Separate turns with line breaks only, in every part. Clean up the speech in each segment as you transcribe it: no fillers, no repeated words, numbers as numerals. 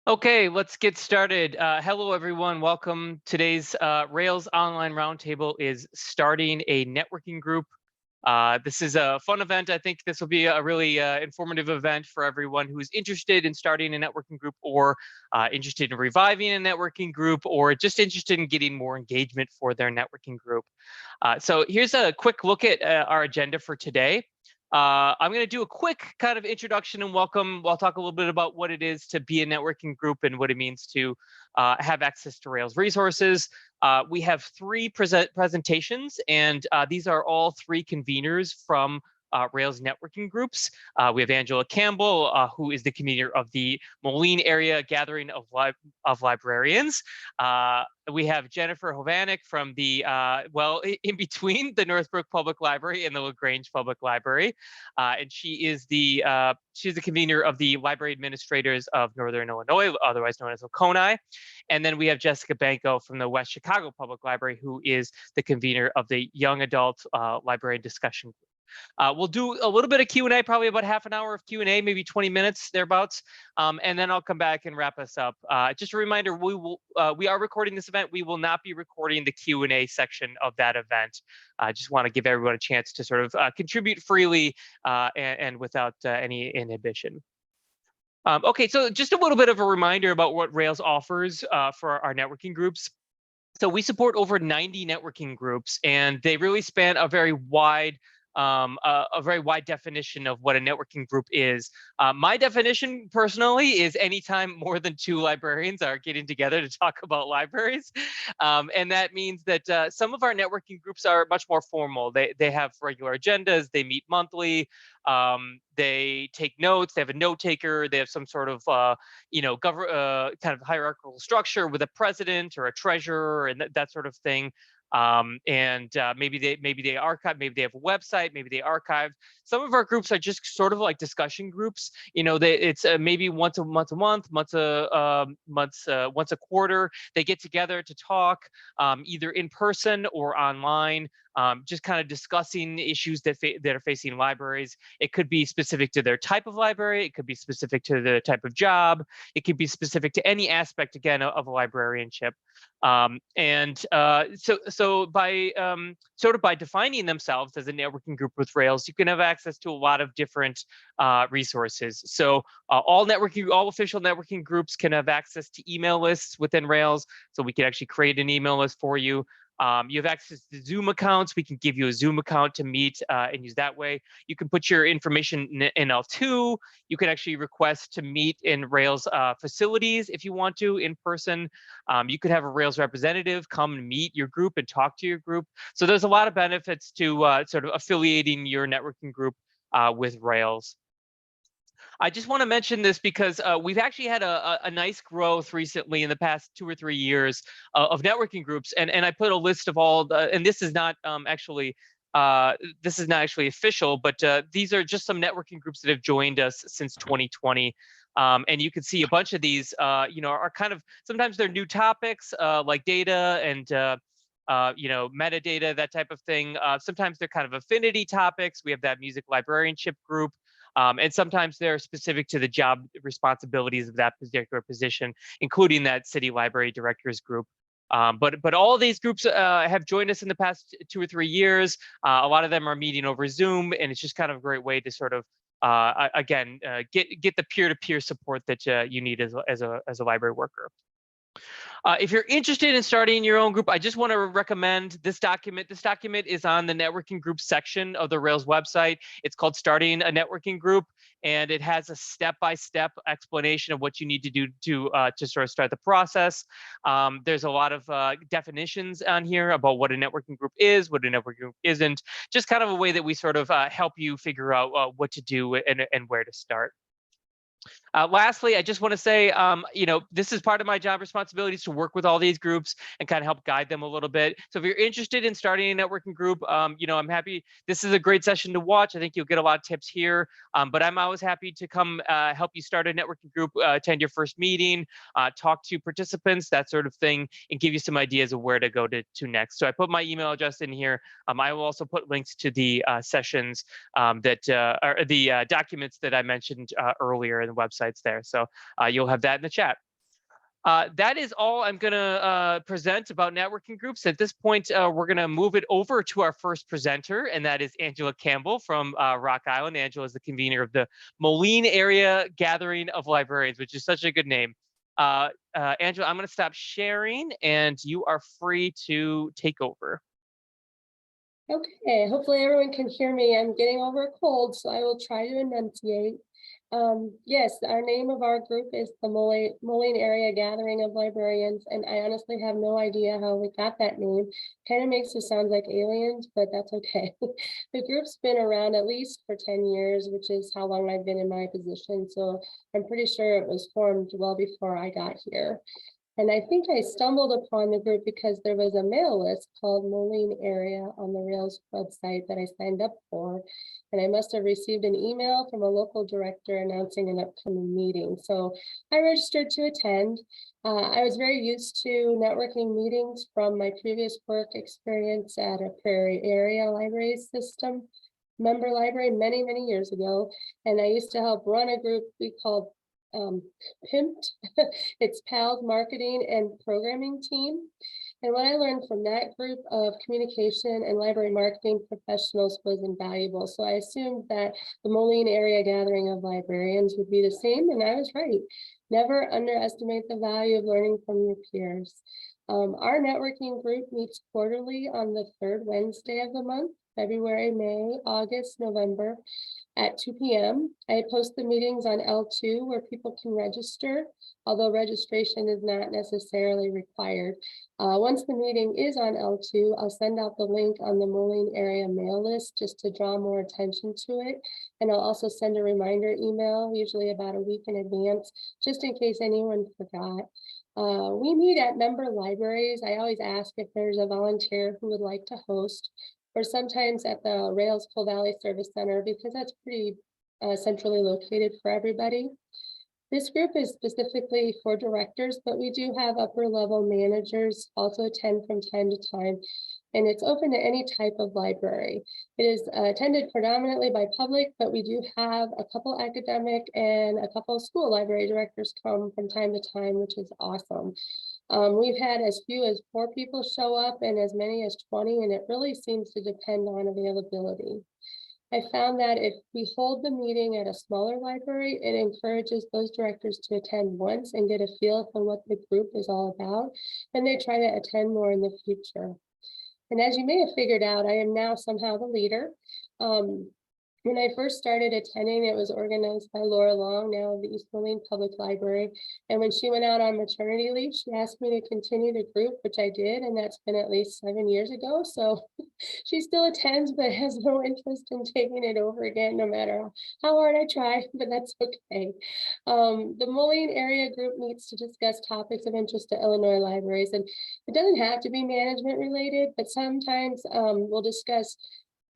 Okay, let's get started. Hello, everyone. Welcome. Today's Rails Online Roundtable is starting a networking group. This is a fun event. I think this will be a really informative event for everyone who's interested in starting a networking group or interested in reviving a networking group or just interested in getting more engagement for their networking group. So here's a quick look at our agenda for today. I'm going to do a quick kind of introduction and welcome. I'll talk a little bit about what it is to be a networking group and what it means to have access to Rails resources. We have three presentations, and these are all three conveners from Rails networking groups. We have Angela Campbell, who is the convener of the Moline Area Gathering of Librarians. We have Jennifer Hovanec from the, in between the Northbrook Public Library and the LaGrange Public Library. And she's the convener of the Library Administrators of Northern Illinois, otherwise known as OCONI. And then we have Jessica Banko from the West Chicago Public Library, who is the convener of the Young Adult Library Discussion Group. We'll do a little bit of Q&A, probably about half an hour of Q&A, maybe 20 minutes thereabouts, and then I'll come back and wrap us up. Just a reminder, we are recording this event. We will not be recording the Q&A section of that event. I just want to give everyone a chance to sort of contribute freely and without any inhibition. Okay, so just a little bit of a reminder about what Rails offers for our networking groups. So we support over 90 networking groups, and they really span a very wide definition of what a networking group is. My definition personally is anytime more than two librarians are getting together to talk about libraries. And that means that some of our networking groups are much more formal. They have regular agendas, they meet monthly, they take notes, they have a note taker, they have some sort of kind of hierarchical structure with a president or a treasurer and that sort of thing. Maybe they archive, maybe they have a website, maybe they archive. Some of our groups are just sort of like discussion groups. It's maybe once a quarter. They get together to talk, either in person or online. Just kind of discussing issues that are facing libraries. It could be specific to their type of library. It could be specific to the type of job. It could be specific to any aspect, again, of a librarianship. So by defining themselves as a networking group with Rails, you can have access to a lot of different resources. So all official networking groups can have access to email lists within Rails. So we can actually create an email list for you. You have access to Zoom accounts. We can give you a Zoom account to meet and use that way. You can put your information in L2. You can actually request to meet in Rails facilities if you want to in person. You could have a Rails representative come and meet your group and talk to your group. So there's a lot of benefits to sort of affiliating your networking group with Rails. I just want to mention this because we've actually had a nice growth recently in the past 2 or 3 years of networking groups, and I put a list of all the, and this is not actually official, but these are just some networking groups that have joined us since 2020. And you can see a bunch of these, are kind of, sometimes they're new topics like data and metadata, that type of thing. Sometimes they're kind of affinity topics. We have that music librarianship group. And sometimes they're specific to the job responsibilities of that particular position, including that city library directors group. But all of these groups have joined us in the past 2 or 3 years. A lot of them are meeting over Zoom, and it's just kind of a great way to sort of get the peer-to-peer support that you need as a library worker. If you're interested in starting your own group, I just want to recommend this document. This document is on the networking group section of the Rails website. It's called Starting a Networking Group, and it has a step-by-step explanation of what you need to do to sort of start the process. There's a lot of definitions on here about what a networking group is, what a networking group isn't, just kind of a way that we sort of help you figure out what to do and where to start. Lastly, I just want to say, this is part of my job responsibilities to work with all these groups and kind of help guide them a little bit. So if you're interested in starting a networking group, I'm happy. This is a great session to watch. I think you'll get a lot of tips here, but I'm always happy to come help you start a networking group, attend your first meeting, talk to participants, that sort of thing, and give you some ideas of where to go to next. So I put my email address in here. I will also put links to the sessions that are the documents that I mentioned earlier in the websites there. So you'll have that in the chat. That is all I'm going to present about networking groups. At this point, we're going to move it over to our first presenter, and that is Angela Campbell from Rock Island. Angela is the convener of the Moline Area Gathering of Librarians, which is such a good name. Angela, I'm going to stop sharing, and you are free to take over.
Okay, hopefully everyone can hear me. I'm getting over a cold, so I will try to enunciate. Yes, our name of our group is the Moline Area Gathering of Librarians, and I honestly have no idea how we got that name. Kind of makes us sound like aliens, but that's okay. The group's been around at least for 10 years, which is how long I've been in my position, so I'm pretty sure it was formed well before I got here. And I think I stumbled upon the group because there was a mail list called Moline Area on the Rails website that I signed up for. And I must have received an email from a local director announcing an upcoming meeting. So I registered to attend. I was very used to networking meetings from my previous work experience at a Prairie area library system member library many, many years ago. And I used to help run a group we called Pimped. It's PAL's marketing and programming team. And what I learned from that group of communication and library marketing professionals was invaluable. So I assumed that the Moline Area Gathering of Librarians would be the same, and I was right. Never underestimate the value of learning from your peers. Our networking group meets quarterly on the third Wednesday of the month, February, May, August, November, at 2 p.m. I post the meetings on L2 where people can register, although registration is not necessarily required. Once the meeting is on L2, I'll send out the link on the Moline area mail list just to draw more attention to it. And I'll also send a reminder email, usually about a week in advance, just in case anyone forgot. We meet at member libraries. I always ask if there's a volunteer who would like to host, or sometimes at the Rails Full Valley Service Center, because that's pretty centrally located for everybody. This group is specifically for directors, but we do have upper level managers also attend from time to time, and it's open to any type of library. It is attended predominantly by public, but we do have a couple academic and a couple school library directors come from time to time, which is awesome. We've had as few as 4 people show up and as many as 20, and it really seems to depend on availability. I found that if we hold the meeting at a smaller library, it encourages those directors to attend once and get a feel for what the group is all about, and they try to attend more in the future. And as you may have figured out, I am now somehow the leader. When I first started attending, it was organized by Laura Long, now of the East Moline Public Library. And when she went out on maternity leave, she asked me to continue the group, which I did. And that's been at least 7 years ago. So she still attends, but has no interest in taking it over again, no matter how hard I try, but that's okay. The Moline area group meets to discuss topics of interest to Illinois libraries. And it doesn't have to be management related, but sometimes we'll discuss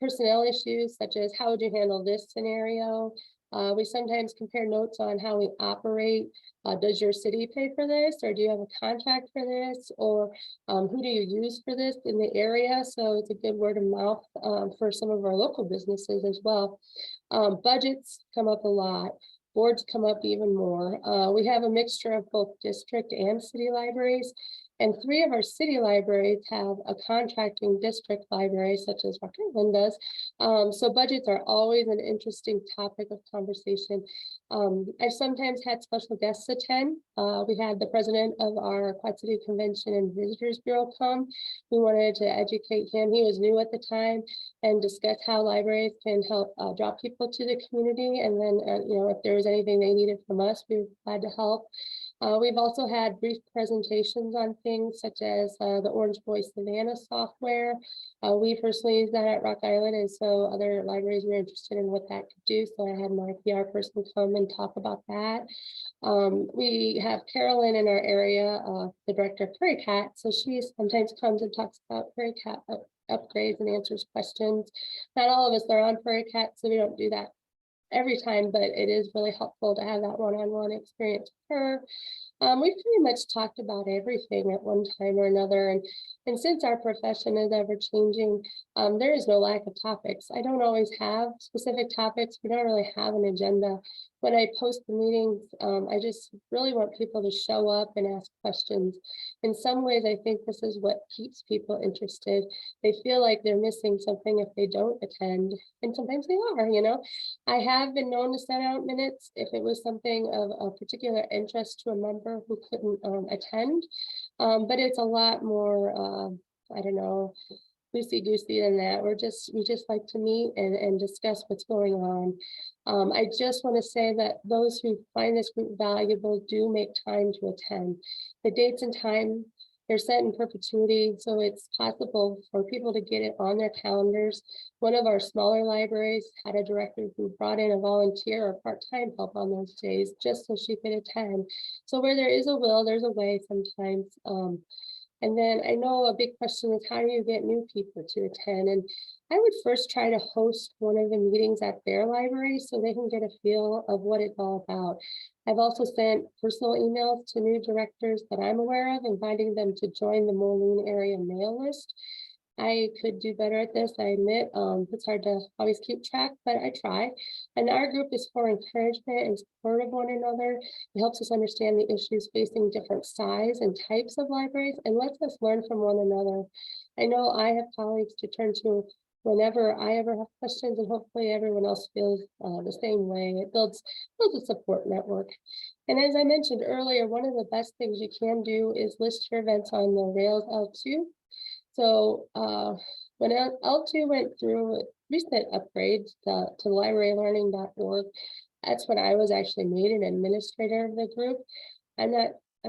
personnel issues such as how would you handle this scenario? We sometimes compare notes on how we operate. Does your city pay for this, or do you have a contract for this, or who do you use for this in the area? So it's a good word of mouth for some of our local businesses as well. Budgets come up a lot. Boards come up even more. We have a mixture of both district and city libraries. And 3 of our city libraries have a contracting district library, such as Rock Island does. So budgets are always an interesting topic of conversation. I've sometimes had special guests attend. We had the president of our Quad City Convention and Visitors Bureau come. We wanted to educate him. He was new at the time, and discuss how libraries can help draw people to the community. And then, if there was anything they needed from us, we were glad to help. We've also had brief presentations on things such as the Orange Boy Savannah software. We personally use that at Rock Island, and so other libraries were interested in what that could do. So I had my PR person come and talk about that. We have Carolyn in our area, the director of Prairie Cat. So she sometimes comes and talks about Prairie Cat upgrades and answers questions. Not all of us are on Prairie Cat, so we don't do that every time, but it is really helpful to have that one-on-one experience with her. We've pretty much talked about everything at one time or another, and since our profession is ever changing, there is no lack of topics. I don't always have specific topics. We don't really have an agenda. When I post the meetings, I just really want people to show up and ask questions. In some ways, I think this is what keeps people interested. They feel like they're missing something if they don't attend, and sometimes they are, you know. I have been known to send out minutes if it was something of a particular interest to a member who couldn't attend, but it's a lot more, I don't know, loosey-goosey than that. We just like to meet and discuss what's going on. I just want to say that those who find this group valuable do make time to attend. The dates and time, they're set in perpetuity, so it's possible for people to get it on their calendars. One of our smaller libraries had a director who brought in a volunteer or part-time help on those days just so she could attend. So where there is a will, there's a way sometimes. And then I know a big question is, how do you get new people to attend? And I would first try to host one of the meetings at their library so they can get a feel of what it's all about. I've also sent personal emails to new directors that I'm aware of, inviting them to join the Moline area mail list. I could do better at this, I admit. It's hard to always keep track, but I try. And our group is for encouragement and support of one another. It helps us understand the issues facing different size and types of libraries and lets us learn from one another. I know I have colleagues to turn to whenever I ever have questions, and hopefully everyone else feels the same way. It builds a support network. And as I mentioned earlier, one of the best things you can do is list your events on the Rails L2. So when L2 went through recent upgrades to librarylearning.org, that's when I was actually made an administrator of the group. I'm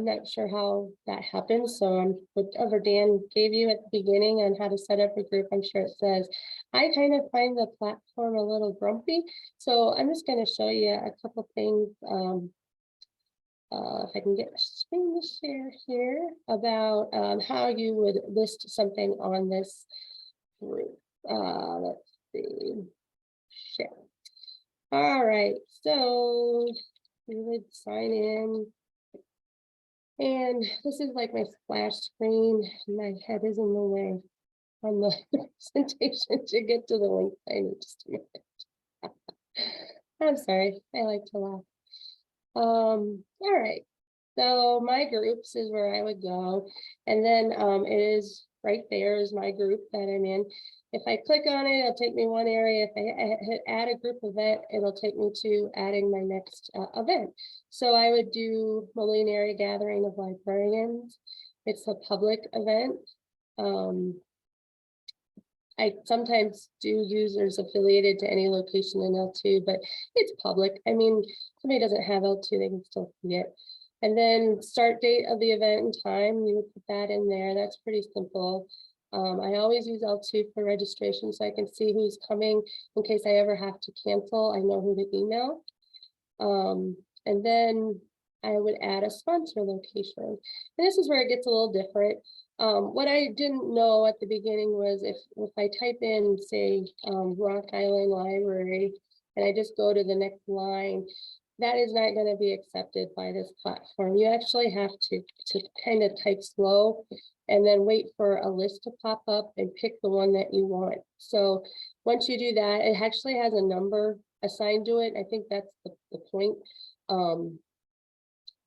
not sure how that happened. So whatever Dan gave you at the beginning on how to set up a group, I'm sure it says. I kind of find the platform a little grumpy. So I'm just going to show you a couple things. If I can get a screen to share here about how you would list something on this group. Let's see, share. All right, so we would sign in. And this is like my splash screen. My head is in the way on the presentation to get to the link. I need just a minute. I'm sorry, I like to laugh. All right, so my groups is where I would go, and then it is right there is my group that I'm in. If I click on it, it'll take me one area. If I hit add a group event, it'll take me to adding my next event. So I would do Moline Area Gathering of Librarians. It's a public event. I sometimes do users affiliated to any location in L2, but it's public. I mean, if somebody doesn't have L2, they can still see it. And then start date of the event and time, you would put that in there. That's pretty simple. I always use L2 for registration so I can see who's coming in case I ever have to cancel. I know who to email. And then I would add a sponsor location. And this is where it gets a little different. What I didn't know at the beginning was if I type in, say, Rock Island Library, and I just go to the next line, that is not going to be accepted by this platform. You actually have to kind of type slow and then wait for a list to pop up and pick the one that you want. So once you do that, it actually has a number assigned to it. I think that's the point.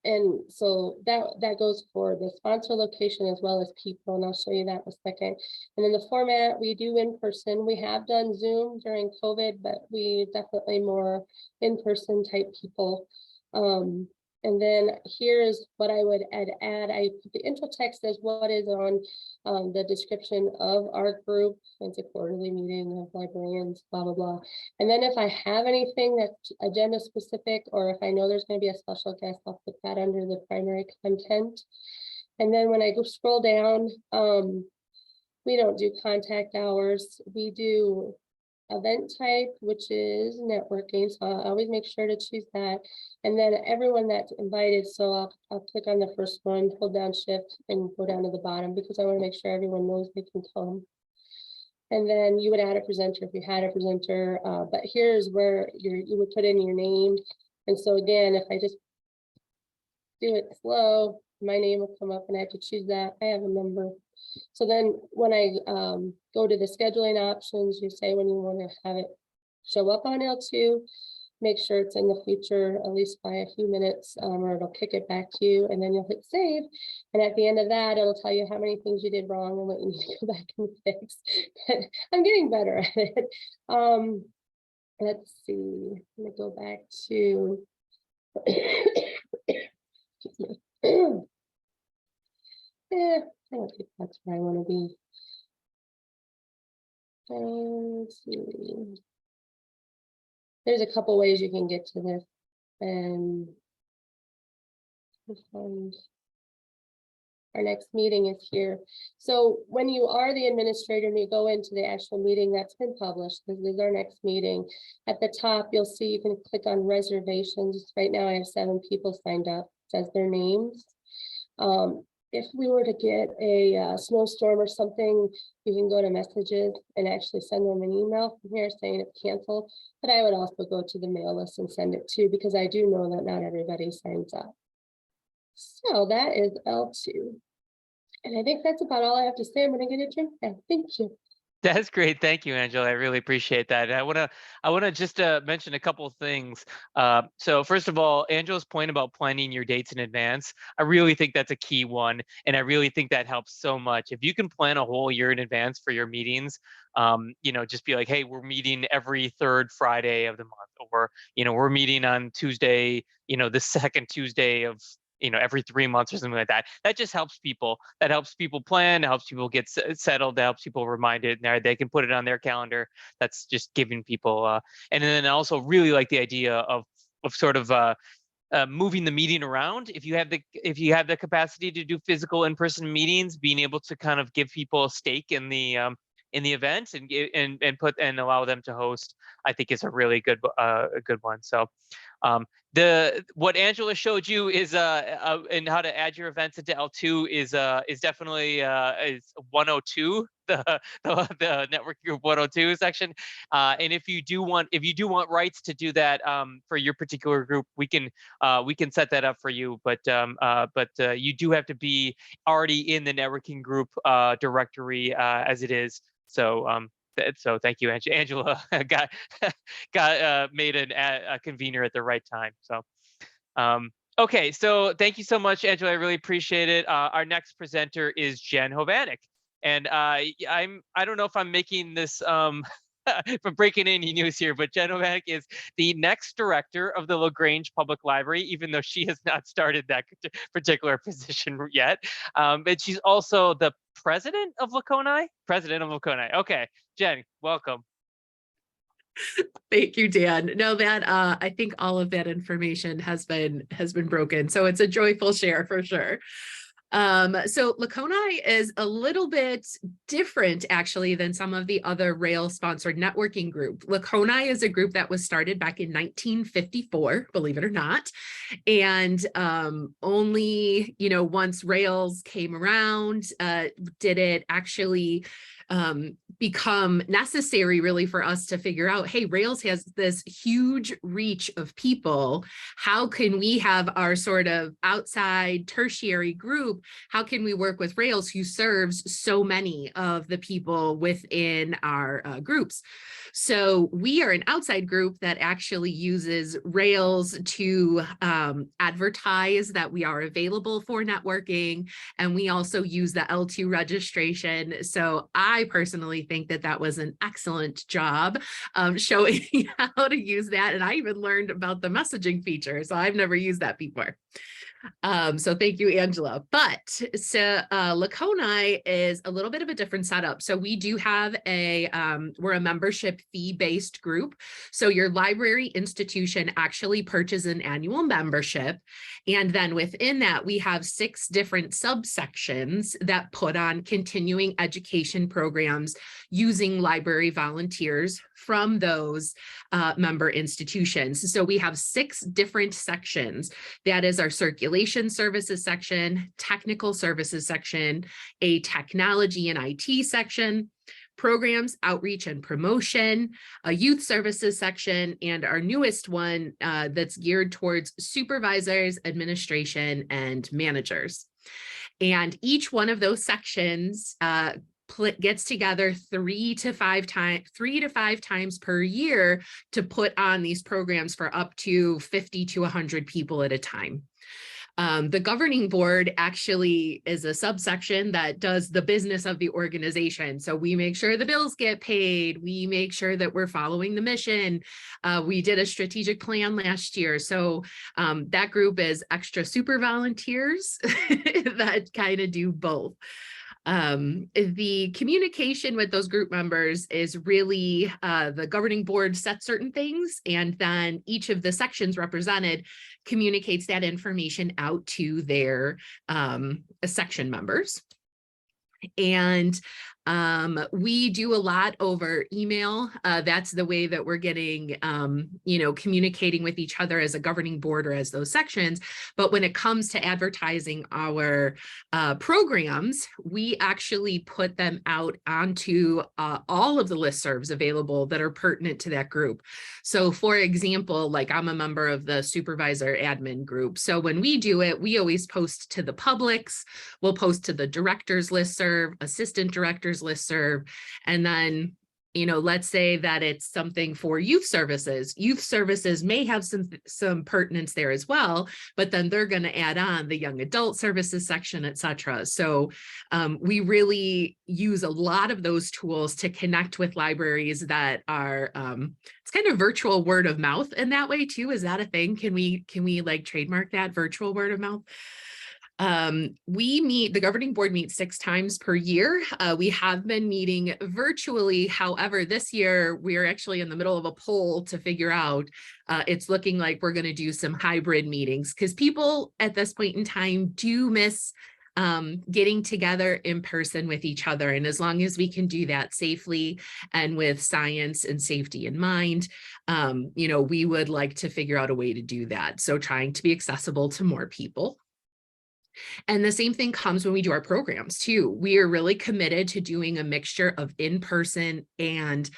And so that goes for the sponsor location as well as people, and I'll show you that in a second. And then the format, we do in person. We have done Zoom during COVID, but we definitely more in-person type people. And then here's what I would add. I put the intro text as what is on the description of our group. It's a quarterly meeting of librarians, blah, blah, blah. And then if I have anything that's agenda specific, or if I know there's going to be a special guest, I'll put that under the primary content. And then when I go scroll down, we don't do contact hours. We do event type, which is networking. So I'll always make sure to choose that. And then everyone that's invited. So I'll click on the first one, hold down shift and go down to the bottom because I want to make sure everyone knows they can come. And then you would add a presenter if you had a presenter. But here's where you would put in your name. And so again, if I just do it slow, my name will come up and I have to choose that. I have a number. So then when I go to the scheduling options, you say when you want to have it show up on L2, make sure it's in the future, at least by a few minutes, or it'll kick it back to you, and then you'll hit save. And at the end of that, it'll tell you how many things you did wrong and what you need to go back and fix. But I'm getting better at it. Let's see, I'm gonna go back to yeah, I don't think that's where I want to be. Let's see. There's a couple ways you can get to this, and our next meeting is here. So when you are the administrator and you go into the actual meeting that's been published, this is our next meeting. At the top, you'll see you can click on reservations. Right now, I have 7 people signed up. It says their names. If we were to get a snowstorm or something, you can go to messages and actually send them an email from here saying it's canceled. But I would also go to the mail list and send it too, because I do know that not everybody signs up. So that is L2. And I think that's about all I have to say. I'm going to get a drink now. Thank you.
That's great. Thank you, Angela. I really appreciate that. I wanna just mention a couple of things. So first of all, Angela's point about planning your dates in advance, I really think that's a key one, and I really think that helps so much. If you can plan a whole year in advance for your meetings, just be like, hey, we're meeting every 3rd Friday of the month, or we're meeting on Tuesday, the 2nd Tuesday of every 3 months or something like that. That just helps people. That helps people plan. It helps people get settled. That helps people reminded. And they can put it on their calendar. That's just giving people. And then I also really like the idea of sort of moving the meeting around. If you have the capacity to do physical in-person meetings, being able to kind of give people a stake in the event and allow them to host, I think is a really good one. So what Angela showed you is and how to add your events into L2 is definitely is 102, the network group 102 section. And if you do want rights to do that for your particular group, we can set that up for you. But you do have to be already in the networking group directory as it is. So so thank you, Angela. got made a convener at the right time. So okay, so thank you so much, Angela. I really appreciate it. Our next presenter is Jenn Hovanec, and I don't know if I'm making this from breaking any news here, but Jenn Hovanec is the next director of the LaGrange Public Library, even though she has not started that particular position yet. And she's also the president of Laconia. Okay, Jenn, welcome.
Thank you, Dan. No, that I think all of that information has been broken, so it's a joyful share for sure. So Laconia is a little bit different actually than some of the other Rails sponsored networking group. Laconia is a group that was started back in 1954, believe it or not. And only, once Rails came around, did it actually become necessary really for us to figure out, hey, Rails has this huge reach of people. How can we have our sort of outside tertiary group? How can we work with Rails who serves so many of the people within our groups? So we are an outside group that actually uses Rails to advertise that we are available for networking. And we also use the L2 registration. So I personally think that that was an excellent job showing how to use that. And I even learned about the messaging feature. So I've never used that before. So thank you, Angela. But so Laconia is a little bit of a different setup. So we do have we're a membership fee-based group. So your library institution actually purchases an annual membership. And then within that, we have 6 different subsections that put on continuing education programs using library volunteers from those member institutions. So we have 6 different sections. That is our circulation services section, technical services section, a technology and IT section, programs, outreach and promotion, a youth services section, and our newest one that's geared towards supervisors, administration, and managers. And each one of those sections gets together 3 to 5 times per year to put on these programs for up to 50 to 100 people at a time. The governing board actually is a subsection that does the business of the organization. So we make sure the bills get paid. We make sure that we're following the mission. We did a strategic plan last year. So that group is extra super volunteers that kind of do both. The communication with those group members is really the governing board sets certain things, and then each of the sections represented communicates that information out to their section members. And we do a lot over email. That's the way that we're getting, communicating with each other as a governing board or as those sections. But when it comes to advertising our programs, we actually put them out onto all of the listservs available that are pertinent to that group. So for example, like I'm a member of the supervisor admin group. So when we do it, we always post to the publics, we'll post to the directors listserv, assistant directors listserv, and then let's say that it's something for youth services. Youth services may have some pertinence there as well, but then they're going to add on the young adult services section, etc. So we really use a lot of those tools to connect with libraries that are it's kind of virtual word of mouth in that way too. Is that a thing? Can we like trademark that virtual word of mouth? The governing board meets 6 times per year. We have been meeting virtually. However, this year we're actually in the middle of a poll to figure out, it's looking like we're going to do some hybrid meetings because people at this point in time do miss getting together in person with each other. And as long as we can do that safely and with science and safety in mind, we would like to figure out a way to do that. So trying to be accessible to more people. And the same thing comes when we do our programs too. We are really committed to doing a mixture of in-person and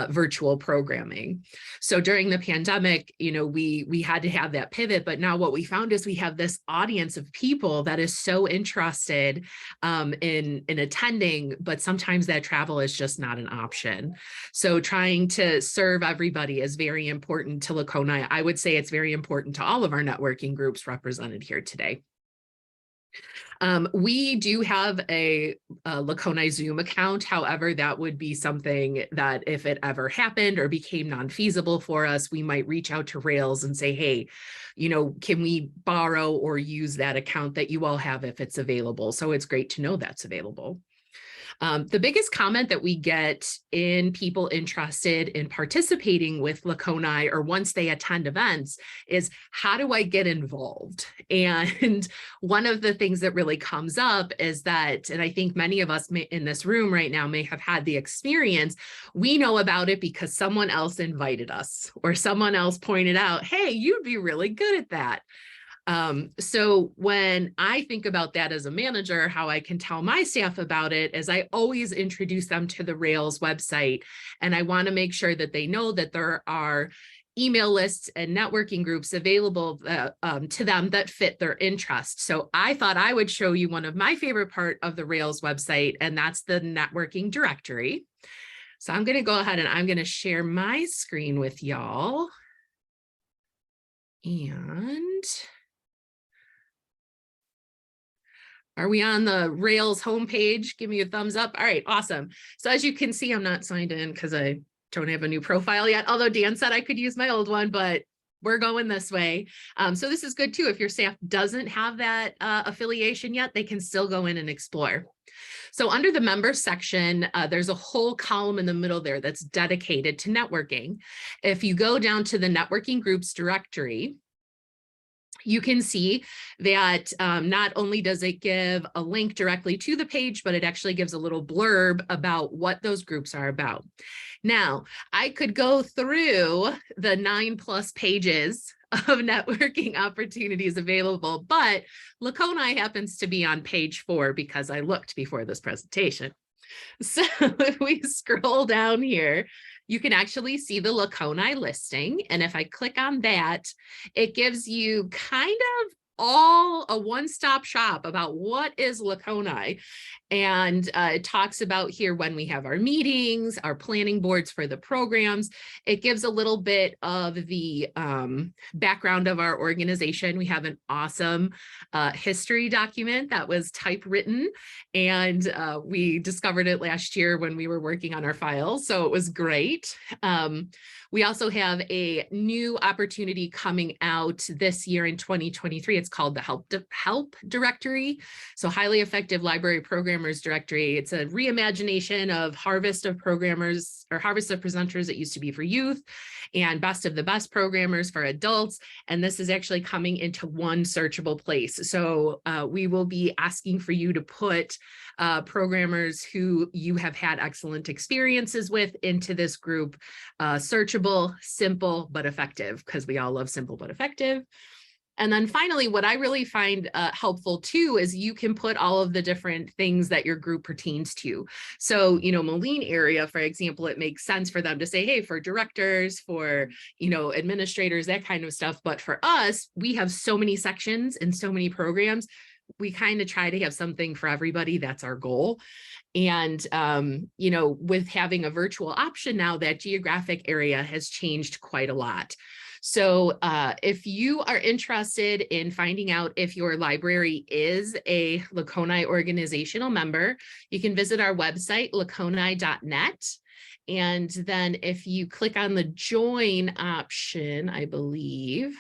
virtual programming. So during the pandemic, we had to have that pivot, but now what we found is we have this audience of people that is so interested in attending, but sometimes that travel is just not an option. So trying to serve everybody is very important to Laconia. I would say it's very important to all of our networking groups represented here today. We do have a Laconia Zoom account. However, that would be something that if it ever happened or became non-feasible for us, we might reach out to Rails and say, hey, can we borrow or use that account that you all have if it's available? So it's great to know that's available. The biggest comment that we get in people interested in participating with Laconia or once they attend events is, how do I get involved? And one of the things that really comes up is that, and I think many of us in this room right now may have had the experience, we know about it because someone else invited us or someone else pointed out, hey, you'd be really good at that. So when I think about that as a manager, how I can tell my staff about it is I always introduce them to the Rails website, and I want to make sure that they know that there are email lists and networking groups available to them that fit their interests. So I thought I would show you one of my favorite part of the Rails website, and that's the networking directory. So I'm going to go ahead and I'm going to share my screen with y'all. And are we on the Rails homepage? Give me a thumbs up. All right, awesome. So as you can see, I'm not signed in because I don't have a new profile yet, although Dan said I could use my old one, but we're going this way. So this is good too. If your staff doesn't have that affiliation yet, they can still go in and explore. So under the members section, there's a whole column in the middle there that's dedicated to networking. If you go down to the networking groups directory, you can see that not only does it give a link directly to the page, but it actually gives a little blurb about what those groups are about. Now, I could go through the 9+ pages of networking opportunities available, but Laconia happens to be on page 4 because I looked before this presentation. So if we scroll down here, you can actually see the Laconia listing. And if I click on that, it gives you kind of all a one-stop shop about what is Laconia. And it talks about here when we have our meetings, our planning boards for the programs. It gives a little bit of the background of our organization. We have an awesome history document that was typewritten, and we discovered it last year when we were working on our files, so it was great. We also have a new opportunity coming out this year in 2023. It's called the Help Directory. So highly effective library programmers directory. It's a reimagination of Harvest of Programmers or Harvest of Presenters that used to be for youth, and Best of the Best Programmers for adults. And this is actually coming into one searchable place. So we will be asking for you to put programmers who you have had excellent experiences with into this group. Searchable, simple, but effective, because we all love simple but effective. And then finally, what I really find helpful too is you can put all of the different things that your group pertains to. So, Moline area, for example, it makes sense for them to say, hey, for directors, for, administrators, that kind of stuff. But for us, we have so many sections and so many programs. We kind of try to have something for everybody. That's our goal. And, with having a virtual option now, that geographic area has changed quite a lot. So if you are interested in finding out if your library is a Laconia organizational member, you can visit our website, laconia.net. And then if you click on the join option, I believe,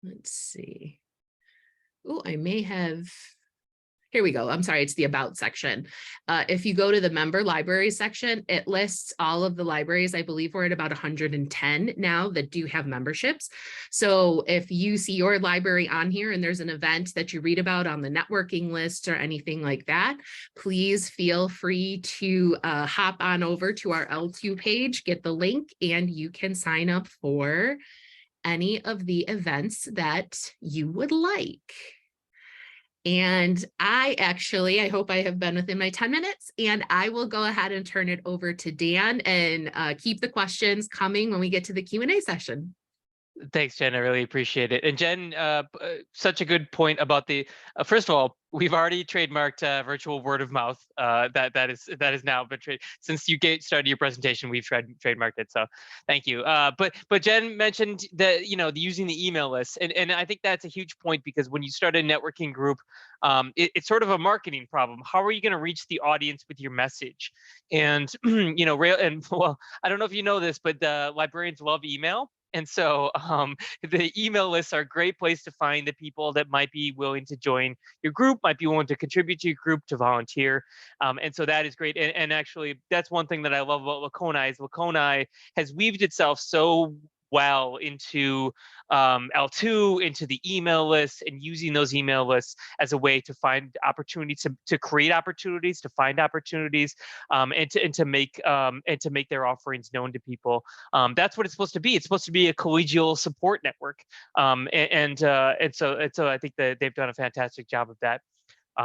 let's see. Oh, I may have, here we go. I'm sorry, it's the about section. If you go to the member library section, it lists all of the libraries. I believe we're at about 110 now that do have memberships. So if you see your library on here and there's an event that you read about on the networking list or anything like that, please feel free to hop on over to our L2 page, get the link, and you can sign up for any of the events that you would like. And I hope I have been within my 10 minutes, and I will go ahead and turn it over to Dan and keep the questions coming when we get to the Q&A session.
Thanks, Jen. I really appreciate it. And Jen, such a good point about the, first of all, we've already trademarked virtual word of mouth. That has now been since you started your presentation, we've trademarked it. So thank you. But Jen mentioned that, using the email list. And I think that's a huge point, because when you start a networking group, it's sort of a marketing problem. How are you going to reach the audience with your message? And, well, I don't know if you know this, but librarians love email. And so the email lists are a great place to find the people that might be willing to join your group, might be willing to contribute to your group, to volunteer. And so that is great. And actually, that's one thing that I love about Laconia is Laconia has weaved itself so well into L2, into the email lists, and using those email lists as a way to find opportunities, to create opportunities, to find opportunities, and to make their offerings known to people. That's what it's supposed to be. It's supposed to be a collegial support network, and so I think that they've done a fantastic job of that.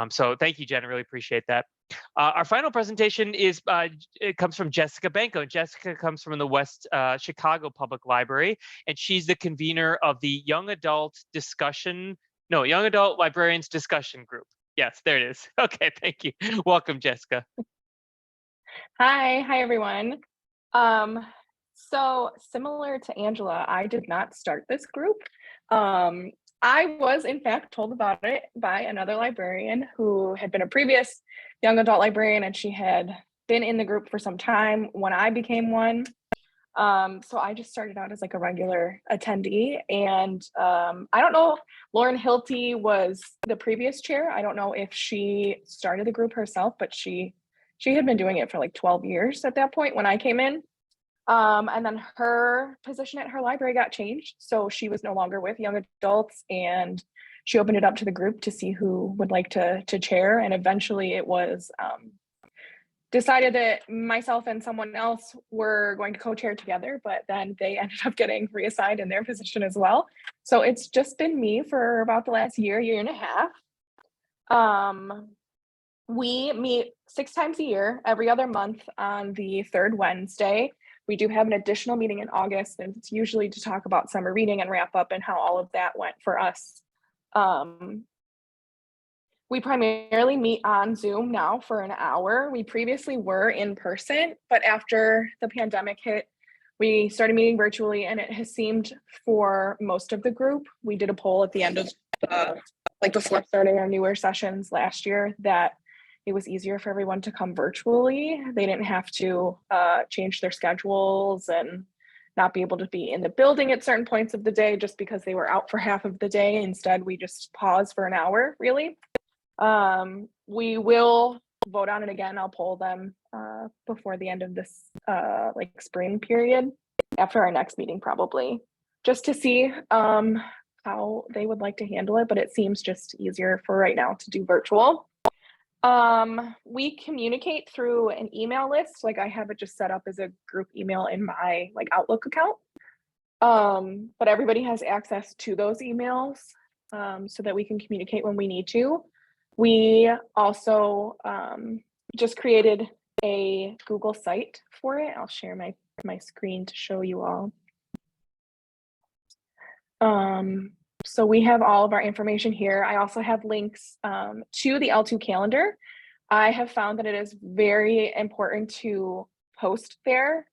So thank you, Jen. I really appreciate that. Our final presentation it comes from Jessica Banko. Jessica comes from the West Chicago Public Library, and she's the convener of the Young Adult Librarians Discussion Group. Yes, there it is. Okay, thank you. Welcome, Jessica.
Hi everyone. So similar to Angela, I did not start this group. I was in fact told about it by another librarian who had been a previous young adult librarian, and she had been in the group for some time when I became one. So I just started out as like a regular attendee, and I don't know, Lauren Hilty was the previous chair. I don't know if she started the group herself, but she had been doing it for like 12 years at that point when I came in. And then her position at her library got changed. So she was no longer with young adults, and she opened it up to the group to see who would like to chair. And eventually it was decided that myself and someone else were going to co-chair together, but then they ended up getting reassigned in their position as well. So it's just been me for about the last year and a half. We meet 6 times a year, every other month on the third Wednesday. We do have an additional meeting in August, and it's usually to talk about summer reading and wrap up and how all of that went for us. We primarily meet on Zoom now for an hour. We previously were in person, but after the pandemic hit, we started meeting virtually, and it has seemed for most of the group, we did a poll at the end of before starting our newer sessions last year, that it was easier for everyone to come virtually. They didn't have to change their schedules and not be able to be in the building at certain points of the day just because they were out for half of the day. Instead, we just pause for an hour, really. We will vote on it again. I'll poll them before the end of this spring period, after our next meeting probably, just to see how they would like to handle it, but it seems just easier for right now to do virtual. We communicate through an email list. Like I have it just set up as a group email in my Outlook account. But everybody has access to those emails so that we can communicate when we need to. We also just created a Google site for it. I'll share my screen to show you all. So we have all of our information here. I also have links to the L2 calendar. I have found that it is very important to post there.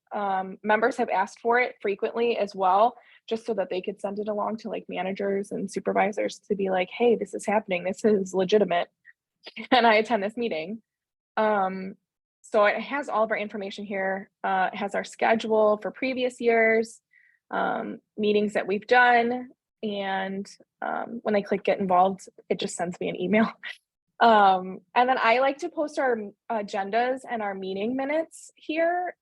Members have asked for it frequently as well, just so that they could send it along to managers and supervisors to be like, hey, this is happening. This is legitimate. Can I attend this meeting? So it has all of our information here. It has our schedule for previous years, meetings that we've done. And when I click get involved, it just sends me an email. And then I like to post our agendas and our meeting minutes here.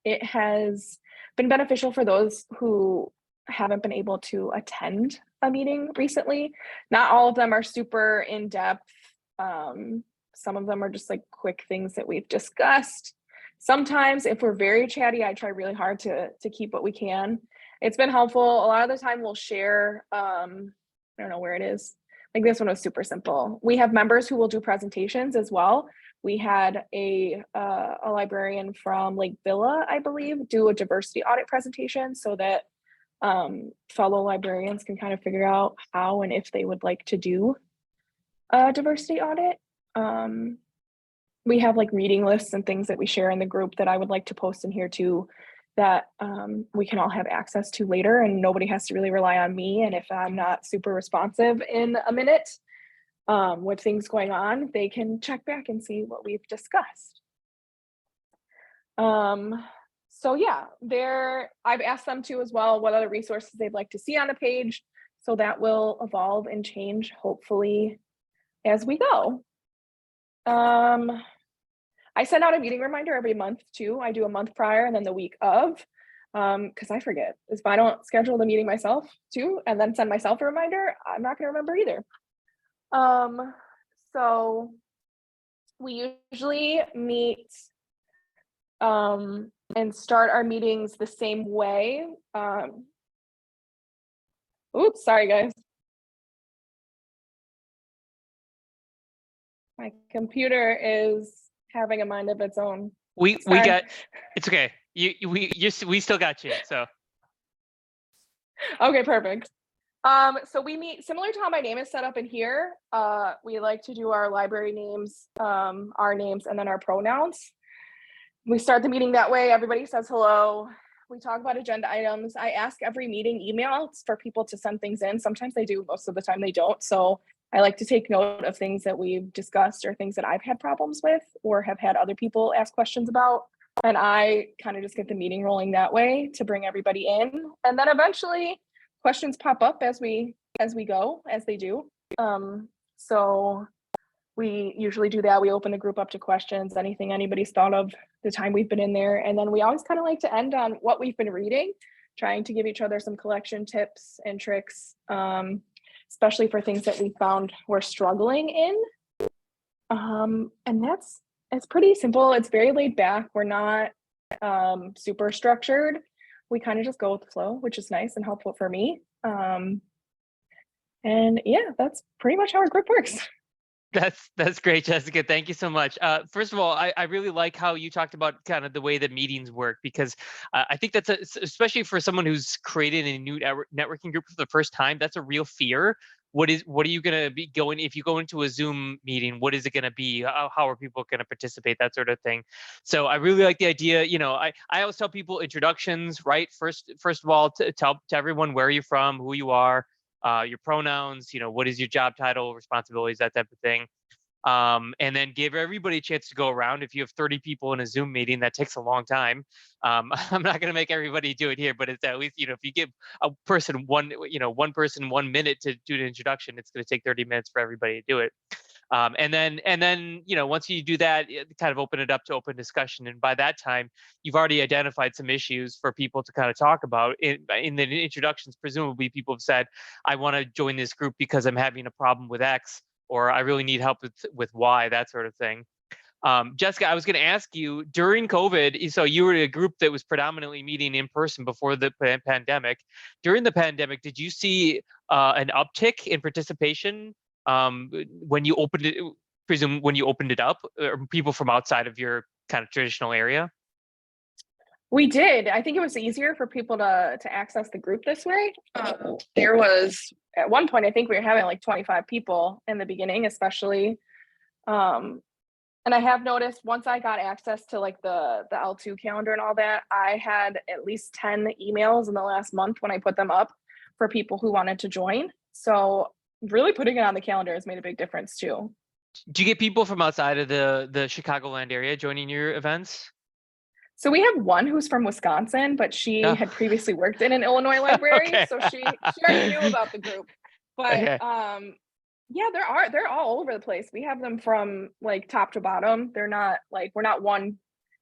It has been beneficial for those who haven't been able to attend a meeting recently. Not all of them are super in-depth. Some of them are just quick things that we've discussed. Sometimes if we're very chatty, I try really hard to keep what we can. It's been helpful. A lot of the time we'll share, I don't know where it is. This one was super simple. We have members who will do presentations as well. We had a librarian from Lake Villa, I believe, do a diversity audit presentation so that fellow librarians can kind of figure out how and if they would like to do a diversity audit. We have reading lists and things that we share in the group that I would like to post in here too, that we can all have access to later, and nobody has to really rely on me. And if I'm not super responsive in a minute with things going on, they can check back and see what we've discussed. So yeah, I've asked them to as well what other resources they'd like to see on the page. So that will evolve and change hopefully as we go. I send out a meeting reminder every month too. I do a month prior and then the week of, because I forget. If I don't schedule the meeting myself too and then send myself a reminder, I'm not going to remember either. So we usually meet and start our meetings the same way. Oops, sorry guys. My computer is having a mind of its own.
We got, it's okay. We still got you. So.
Okay, perfect. So we meet similar to how my name is set up in here. We like to do our library names, our names, and then our pronouns. We start the meeting that way. Everybody says hello. We talk about agenda items. I ask every meeting emails for people to send things in. Sometimes they do, most of the time they don't. So I like to take note of things that we've discussed or things that I've had problems with or have had other people ask questions about. And I kind of just get the meeting rolling that way to bring everybody in. And then eventually questions pop up as we go, as they do. So we usually do that. We open the group up to questions, anything anybody's thought of the time we've been in there. And then we always kind of like to end on what we've been reading, trying to give each other some collection tips and tricks, especially for things that we found we're struggling in. And it's pretty simple. It's very laid back. We're not super structured. We kind of just go with the flow, which is nice and helpful for me. And yeah, that's pretty much how our group works.
That's great, Jessica. Thank you so much. First of all, I really like how you talked about kind of the way that meetings work, because I think that's especially for someone who's created a new networking group for the first time, that's a real fear. What are you going to be going if you go into a Zoom meeting? What is it going to be? How are people going to participate? That sort of thing. So I really like the idea. I always tell people introductions, right? First of all, to tell to everyone where you're from, who you are, your pronouns, what is your job title, responsibilities, that type of thing. And then give everybody a chance to go around. If you have 30 people in a Zoom meeting, that takes a long time. I'm not going to make everybody do it here, but it's at least, if you give a person one person 1 minute to do the introduction, it's going to take 30 minutes for everybody to do it. And then, once you do that, kind of open it up to open discussion. And by that time, you've already identified some issues for people to kind of talk about. In the introductions, presumably people have said, I want to join this group because I'm having a problem with X, or I really need help with Y, that sort of thing. Jessica, I was going to ask you, during COVID, so you were a group that was predominantly meeting in person before the pandemic. During the pandemic, did you see an uptick in participation when you opened it? Presume when you opened it up, or people from outside of your kind of traditional area?
We did. I think it was easier for people to access the group this way. There was, at one point, I think we were having like 25 people in the beginning, especially. And I have noticed once I got access to like the L2 calendar and all that, I had at least 10 emails in the last month when I put them up for people who wanted to join. So really putting it on the calendar has made a big difference too.
Do you get people from outside of the Chicagoland area joining your events?
So we have one who's from Wisconsin, but she had previously worked in an Illinois library,
Okay.
So she already knew about the group. But
Okay.
Yeah, they're all over the place. We have them from like top to bottom. They're not like, we're not one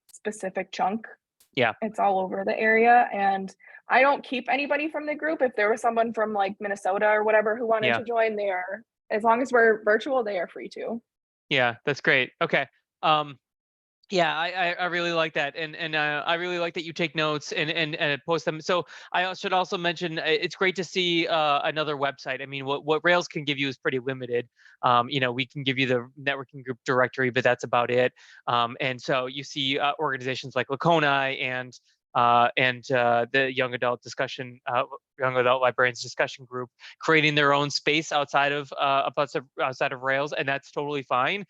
specific chunk.
Yeah.
It's all over the area. And I don't keep anybody from the group. If there was someone from like Minnesota or whatever who wanted to join, they are, as long as we're virtual, they are free to.
Yeah, that's great. Okay. Yeah, I really like that, and I really like that you take notes and post them. So I should also mention it's great to see another website. I mean, what Rails can give you is pretty limited. We can give you the networking group directory, but that's about it. And so you see organizations like Laconia and the young adult librarians discussion group creating their own space outside of Rails, and that's totally fine.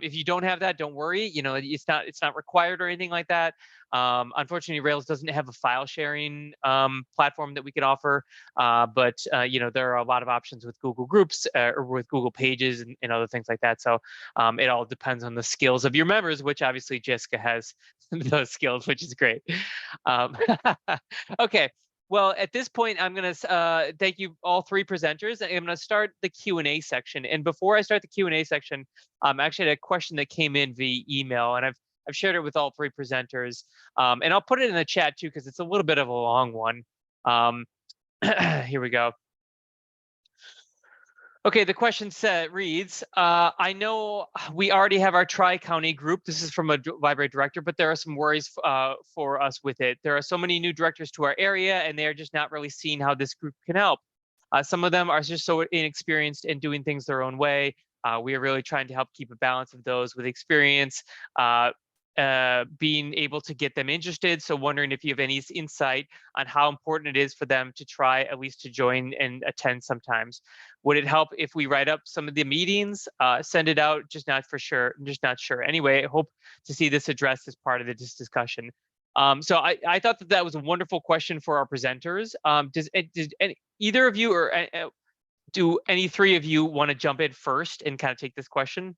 If you don't have that, don't worry. It's not required or anything like that. Unfortunately, Rails doesn't have a file sharing platform that we can offer, but there are a lot of options with Google Groups or with Google Pages and other things like that. So it all depends on the skills of your members, which obviously Jessica has those skills, which is great. Okay. Well, at this point, I'm going to thank you all three presenters. I'm going to start the Q&A section. And before I start the Q&A section, actually I had a question that came in via email, and I've shared it with all three presenters. And I'll put it in the chat too, because it's a little bit of a long one. Here we go. Okay, the question reads, I know we already have our Tri-County group. This is from a library director, but there are some worries for us with it. There are so many new directors to our area, and they're just not really seeing how this group can help. Some of them are just so inexperienced in doing things their own way. We are really trying to help keep a balance of those with experience, being able to get them interested. So wondering if you have any insight on how important it is for them to try at least to join and attend sometimes. Would it help if we write up some of the meetings, send it out? Just not sure. Anyway, I hope to see this addressed as part of this discussion. So I thought that was a wonderful question for our presenters. Does either of you, or do any three of you want to jump in first and kind of take this question?